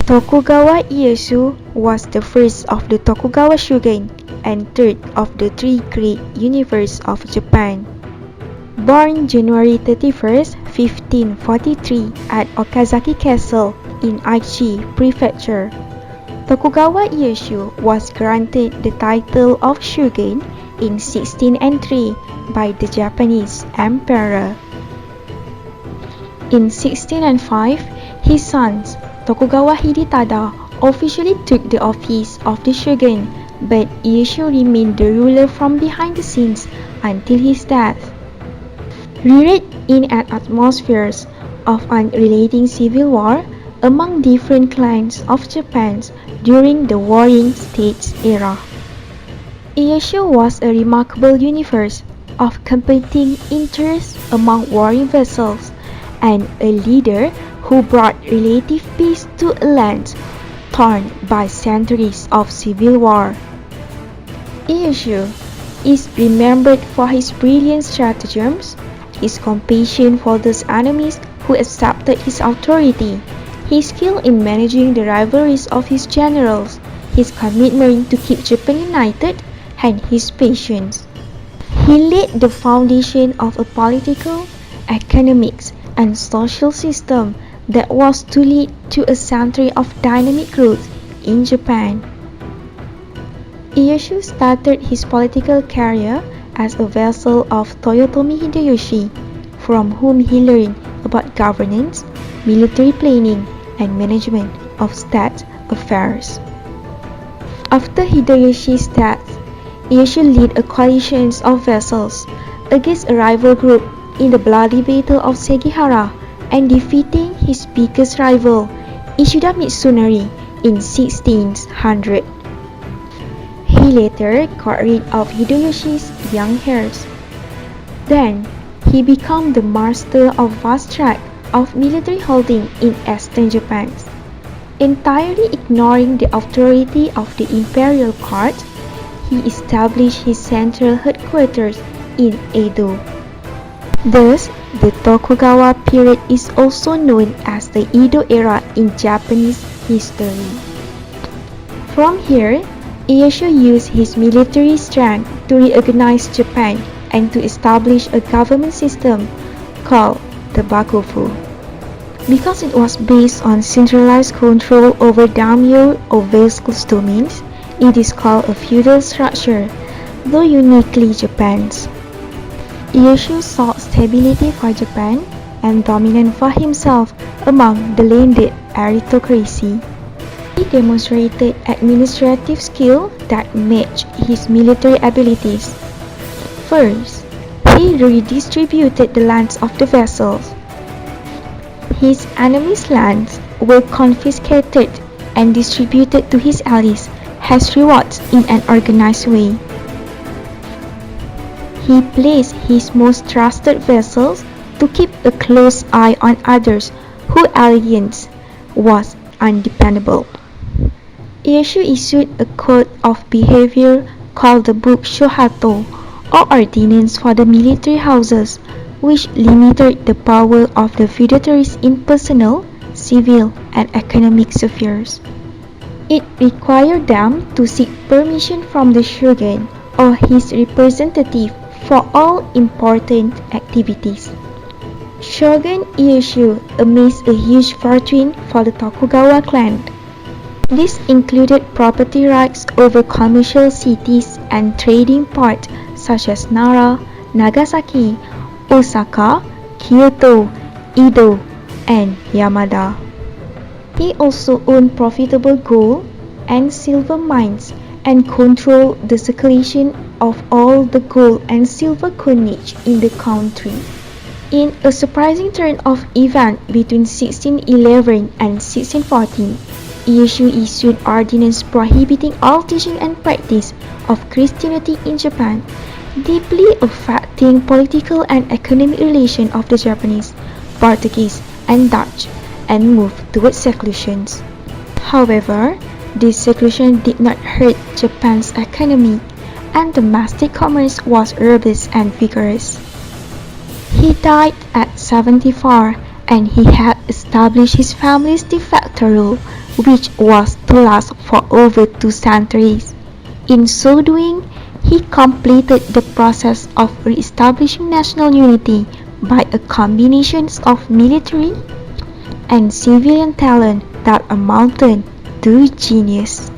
Tokugawa Ieyasu was the first of the Tokugawa shogun and third of the three great universes of Japan. Born January 31, 1543 at Okazaki Castle in Aichi Prefecture, Tokugawa Ieyasu was granted the title of shogun in 1603 by the Japanese emperor. In 1605, his sons Tokugawa Hidetada officially took the office of the shogun, but Ieyasu remained the ruler from behind the scenes until his death. Reared in an atmosphere of unrelenting civil war among different clans of Japan during the Warring States era, Ieyasu was a remarkable universe of competing interests among warring vassals and a leader who brought relative peace to a land torn by centuries of civil war. Ieyasu is remembered for his brilliant stratagems, his compassion for those enemies who accepted his authority, his skill in managing the rivalries of his generals, his commitment to keep Japan united, and his patience. He laid the foundation of a political, economic, and social system that was to lead to a century of dynamic growth in Japan. Ieyasu started his political career as a vassal of Toyotomi Hideyoshi, from whom he learned about governance, military planning, and management of state affairs. After Hideyoshi's death, Ieyasu led a coalition of vassals against a rival group in the bloody Battle of Sejarah and defeating his biggest rival, Ishida Mitsunari, in 1600. He later got rid of Hideyoshi's young heirs. Then, he became the master of vast tract of military holding in Eastern Japan. Entirely ignoring the authority of the imperial court, he established his central headquarters in Edo. Thus, the Tokugawa period is also known as the Edo era in Japanese history. From here, Ieyasu used his military strength to reorganize Japan and to establish a government system called the Bakufu. Because it was based on centralized control over daimyo or vassals' domains, it is called a feudal structure, though uniquely Japan's. Ieyasu sought stability for Japan and dominance for himself among the landed aristocracy. He demonstrated administrative skill that matched his military abilities. First, he redistributed the lands of the vassals. His enemies' lands were confiscated and distributed to his allies as rewards in an organized way. He placed his most trusted vassals to keep a close eye on others whose allegiance was undependable. Ieyasu issued a code of behavior called the Book Shohato, or ordinance for the military houses, which limited the power of the feudatories in personal, civil, and economic spheres. It required them to seek permission from the shogun or his representative for all important activities. Shogun Ieyasu amassed a huge fortune for the Tokugawa clan. This included property rights over commercial cities and trading ports such as Nara, Nagasaki, Osaka, Kyoto, Edo, and Yamada. He also owned profitable gold and silver mines and controlled the circulation of all the gold and silver coinage in the country. In a surprising turn of events between 1611 and 1614, Ieyasu issued ordinance prohibiting all teaching and practice of Christianity in Japan, deeply affecting political and economic relations of the Japanese, Portuguese, and Dutch, and moved towards seclusion. However, this seclusion did not hurt Japan's economy, and domestic commerce was robust and vigorous. He died at 74, and he had established his family's de facto rule which was to last for over 2 centuries. In so doing, he completed the process of re-establishing national unity by a combination of military and civilian talent that amounted to genius.